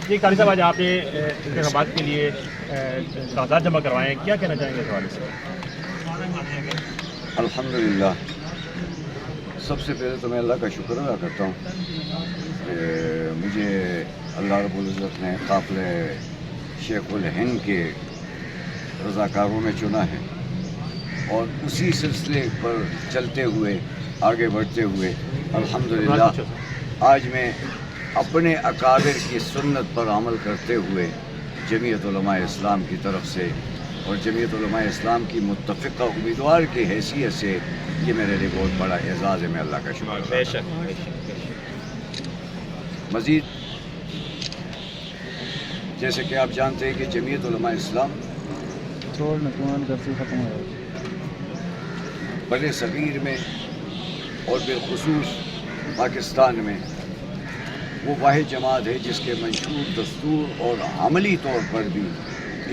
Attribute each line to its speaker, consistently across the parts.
Speaker 1: جی قاری صاحب، آج آپ نے انتخابات کے لیے کاغذات جمع کروائے ہیں، کیا کہنا چاہیں گے اس حوالے سے؟
Speaker 2: الحمدللہ، سب سے پہلے تو میں اللہ کا شکر ادا کرتا ہوں کہ مجھے اللہ رب العزت نے قافلہ شیخ الہند کے رضاکاروں میں چنا ہے، اور اسی سلسلے پر چلتے ہوئے آگے بڑھتے ہوئے الحمدللہ آج میں اپنے اکابر کی سنت پر عمل کرتے ہوئے جمعیت علماء اسلام کی طرف سے اور جمعیت علماء اسلام کی متفقہ امیدوار کی حیثیت سے یہ میرے لیے بہت بڑا اعزاز ہے، میں اللہ کا شکر ادا کرتا ہوں۔ مزید جیسے کہ آپ جانتے ہیں کہ جمعیت علماء اسلام بڑے صغیر میں اور بالخصوص پاکستان میں وہ واحد جماعت ہے جس کے منشور دستور اور عملی طور پر بھی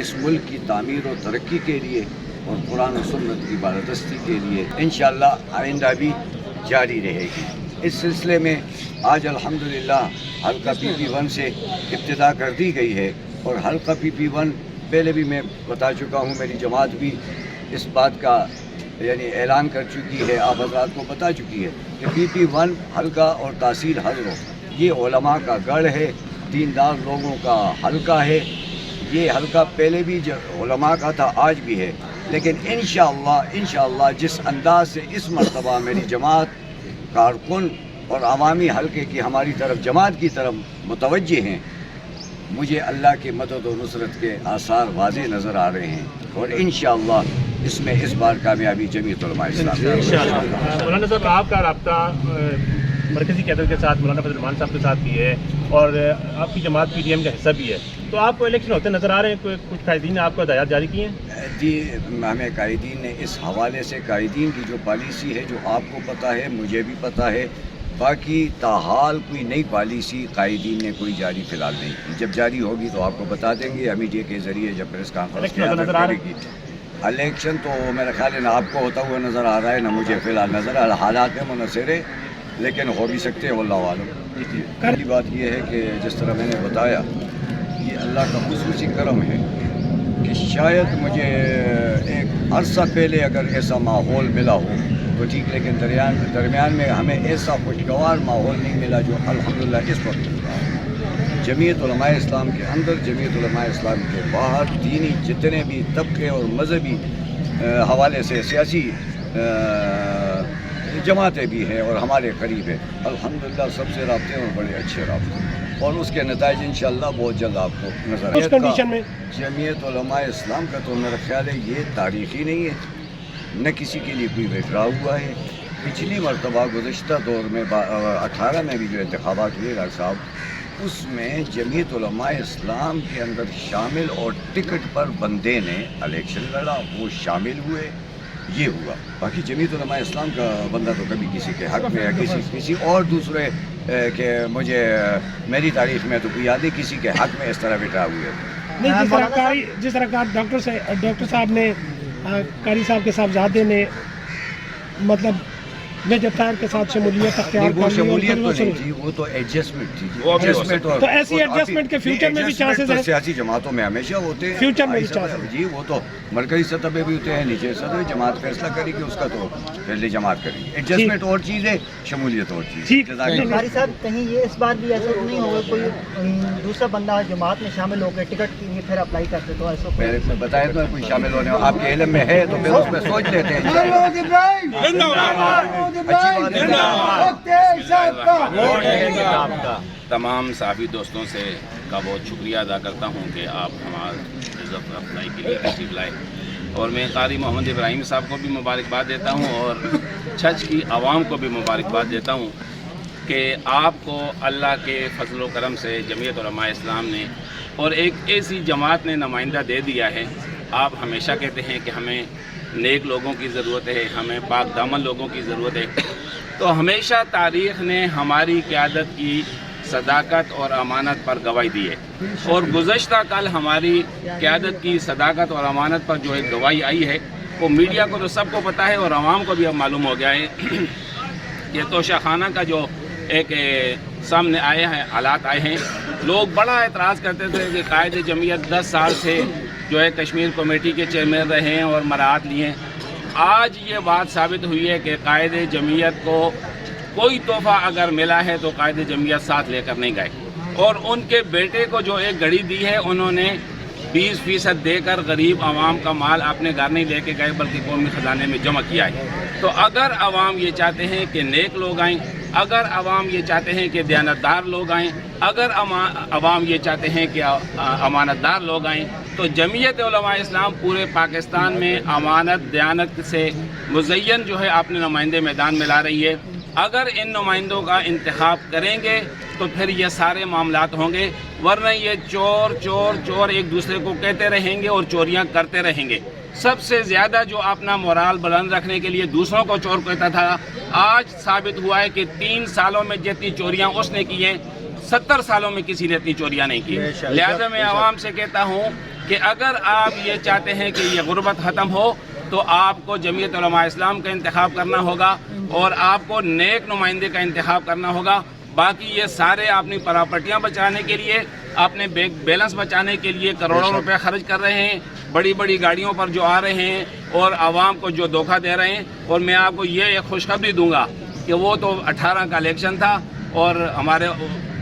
Speaker 2: اس ملک کی تعمیر و ترقی کے لیے اور قرآن و سنت کی بالادستی کے لیے انشاءاللہ آئندہ بھی جاری رہے گی۔ اس سلسلے میں آج الحمدللہ حلقہ PP1 سے ابتدا کر دی گئی ہے، اور حلقہ PP1 پہلے بھی میں بتا چکا ہوں، میری جماعت بھی اس بات کا یعنی اعلان کر چکی ہے، آپ حضرات کو بتا چکی ہے کہ PP1 حلقہ اور تحصیل حضرت یہ علماء کا گڑھ ہے، دیندار لوگوں کا حلقہ ہے۔ یہ حلقہ پہلے بھی علماء کا تھا، آج بھی ہے، لیکن انشاءاللہ جس انداز سے اس مرتبہ میری جماعت کارکن اور عوامی حلقے کی ہماری طرف جماعت کی طرف متوجہ ہیں، مجھے اللہ کی مدد و نصرت کے آثار واضح نظر آ رہے ہیں، اور انشاءاللہ اس میں اس بار کامیابی جمعیت علماء اسلام۔
Speaker 1: مولانا صاحب، آپ کا رابطہ مرکزی قیادت کے ساتھ مولانا فضل الرحمان صاحب کے ساتھ بھی ہے، اور آپ کی جماعت PDM کا حصہ بھی ہے، تو آپ کو الیکشن ہوتے نظر آ رہے ہیں؟ کچھ قائدین نے آپ کو ہدایات جاری کی ہیں؟
Speaker 2: جی، ہمیں قائدین نے اس حوالے سے قائدین کی جو پالیسی ہے جو آپ کو پتہ ہے، مجھے بھی پتہ ہے، باقی تاحال کوئی نئی پالیسی قائدین نے کوئی جاری فی الحال نہیں کی۔ جب جاری ہوگی تو آپ کو بتا دیں گے، میڈیا کے ذریعے جب پریس کانفرنس کرے گی۔ الیکشن تو میرا خیال ہے نہ آپ کو ہوتا ہوا نظر آ رہا ہے، نہ مجھے فی الحال نظر آ رہا، حالات میں منحصر ہے، لیکن ہو بھی سکتے ہیں، واللہ عالم۔ پہلی بات یہ ہے کہ جس طرح میں نے بتایا، یہ اللہ کا خصوصی کرم ہے کہ شاید مجھے ایک عرصہ پہلے اگر ایسا ماحول ملا ہو تو ٹھیک، لیکن درمیان میں ہمیں ایسا خوشگوار ماحول نہیں ملا جو الحمدللہ اس وقت مل رہا ہے۔ جمعیت علماء اسلام کے اندر، جمعیت علماء اسلام کے باہر دینی جتنے بھی طبقے اور مذہبی حوالے سے سیاسی جماعتیں بھی ہیں اور ہمارے قریب ہیں، الحمدللہ سب سے رابطے اور بڑے اچھے رابطے، اور اس کے نتائج انشاءاللہ بہت جلد آپ کو نظر آئے گا۔ جمعیت علماء اسلام کا تو میرا خیال ہے یہ تاریخی نہیں ہے، نہ کسی کے لیے کوئی وکرا ہوا ہے۔ پچھلی مرتبہ گزشتہ دور میں 18 میں بھی جو انتخابات ہوئے ڈاکٹر صاحب، اس میں جمعیت علماء اسلام کے اندر شامل اور ٹکٹ پر بندے نے الیکشن لڑا، وہ شامل ہوئے، یہ ہوا۔ باقی جمعیت علماء اسلام کا بندہ تو کبھی کسی کے حق میں یا کسی اور دوسرے کہ مجھے میری تاریخ میں تو کوئی یاد نہیں کسی کے حق میں اس طرح وکرا ہوئے۔
Speaker 3: جس طرح ڈاکٹر صاحب نے قاری صاحب کے صاحبزادے نے مطلب میجر طاہر کے ساتھ شمولیت اختیار
Speaker 2: وہ شمولیت تو نہیں تھی، وہ تو ایڈجسٹمنٹ تھی۔
Speaker 3: تو ایسی ایڈجسٹمنٹ کے فیوچر میں بھی چانسز ہیں؟
Speaker 2: سیاسی جماعتوں میں ہمیشہ ہوتے ہیں،
Speaker 3: فیوچر میں بھی چانسز
Speaker 2: جی، وہ تو مرکزی سطح پہ بھی ہوتے ہیں، نیچے سطح پہ جماعت فیصلہ کرے گی، اس کا تو پہلے جماعت کرے گی۔ ایڈجسٹمنٹ اور چیز ہے، شمولیت اور چیز۔
Speaker 4: قاری صاحب، کہیں یہ اس بار بھی ایسا نہیں ہوگا کوئی دوسرا بندہ جماعت میں شامل ہو کے ٹکٹ کے لیے پھر اپلائی کرتے تو ایسا
Speaker 2: بتایا تو کوئی شامل ہونے آپ کے علم میں ہے تو پھر اس میں سوچ لیتے ہیں۔
Speaker 5: تمام صحافی دوستوں سے کا بہت شکریہ ادا کرتا ہوں کہ آپ ہمارے عزت افزائی کے لیے تشریف لائے، اور میں قاری محمد ابراہیم صاحب کو بھی مبارکباد دیتا ہوں اور چھچ کی عوام کو بھی مبارکباد دیتا ہوں کہ آپ کو اللہ کے فضل و کرم سے جمعیت علماء اسلام نے اور ایک ایسی جماعت نے نمائندہ دے دیا ہے۔ آپ ہمیشہ کہتے ہیں کہ ہمیں نیک لوگوں کی ضرورت ہے، ہمیں پاک دامن لوگوں کی ضرورت ہے، تو ہمیشہ تاریخ نے ہماری قیادت کی صداقت اور امانت پر گواہی دی ہے، اور گزشتہ کل ہماری قیادت کی صداقت اور امانت پر جو ایک گواہی آئی ہے وہ میڈیا کو تو سب کو پتہ ہے اور عوام کو بھی اب معلوم ہو گیا ہے کہ توشہ خانہ کا جو ایک سامنے آئے ہیں، حالات آئے ہیں. لوگ بڑا اعتراض کرتے تھے کہ قائد جمعیت 10 سال سے جو ہے کشمیر کمیٹی کے چیئرمین رہے ہیں اور مراعات لیے ہیں. آج یہ بات ثابت ہوئی ہے کہ قائد جمعیت کو کوئی تحفہ اگر ملا ہے تو قائد جمعیت ساتھ لے کر نہیں گئے، اور ان کے بیٹے کو جو ایک گھڑی دی ہے انہوں نے 20% دے کر غریب عوام کا مال اپنے گھر نہیں لے کے گئے بلکہ قومی خزانے میں جمع کیا ہے. تو اگر عوام یہ چاہتے ہیں کہ نیک لوگ آئیں، اگر عوام یہ چاہتے ہیں کہ دیانتدار لوگ آئیں، اگر عوام یہ چاہتے ہیں کہ امانت دار لوگ آئیں، تو جمعیت علماء اسلام پورے پاکستان میں امانت دیانت سے مزین جو ہے اپنے نمائندے میدان میں لا رہی ہے. اگر ان نمائندوں کا انتخاب کریں گے تو پھر یہ سارے معاملات ہوں گے، ورنہ یہ چور چور چور ایک دوسرے کو کہتے رہیں گے اور چوریاں کرتے رہیں گے. سب سے زیادہ جو اپنا مورال بلند رکھنے کے لیے دوسروں کو چور کہتا تھا، آج ثابت ہوا ہے کہ 3 سالوں میں جتنی چوریاں اس نے کی ہیں 70 سالوں میں کسی نے اتنی چوریاں نہیں کی. لہذا میں عوام سے کہتا ہوں کہ اگر آپ یہ چاہتے ہیں کہ یہ غربت ختم ہو تو آپ کو جمعیت علماء اسلام کا انتخاب کرنا ہوگا اور آپ کو نیک نمائندے کا انتخاب کرنا ہوگا. باقی یہ سارے اپنی پراپرٹیاں بچانے کے لیے، اپنے بیلنس بچانے کے لیے کروڑوں روپے خرچ کر رہے ہیں، بڑی بڑی گاڑیوں پر جو آ رہے ہیں اور عوام کو جو دھوکہ دے رہے ہیں. اور میں آپ کو یہ ایک خوشخبری دوں گا کہ وہ تو 18 کا الیکشن تھا اور ہمارے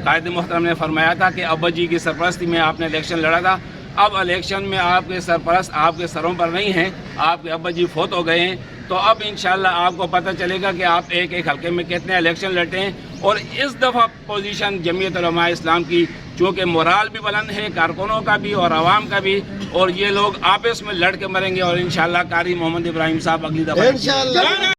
Speaker 5: قائد محترم نے فرمایا تھا کہ ابا جی کی سرپرستی میں آپ نے الیکشن لڑا تھا. اب الیکشن میں آپ کے سرپرست آپ کے سروں پر نہیں ہیں، آپ کے ابا جی فوت ہو گئے ہیں. تو اب انشاءاللہ آپ کو پتہ چلے گا کہ آپ ایک ایک حلقے میں کتنے الیکشن لڑتے ہیں. اور اس دفعہ پوزیشن جمعیت علماء اسلام کی چونکہ مورال بھی بلند ہے کارکنوں کا بھی اور عوام کا بھی، اور یہ لوگ آپس میں لڑ کے مریں گے اور انشاءاللہ قاری محمد ابراہیم صاحب اگلی دفعہ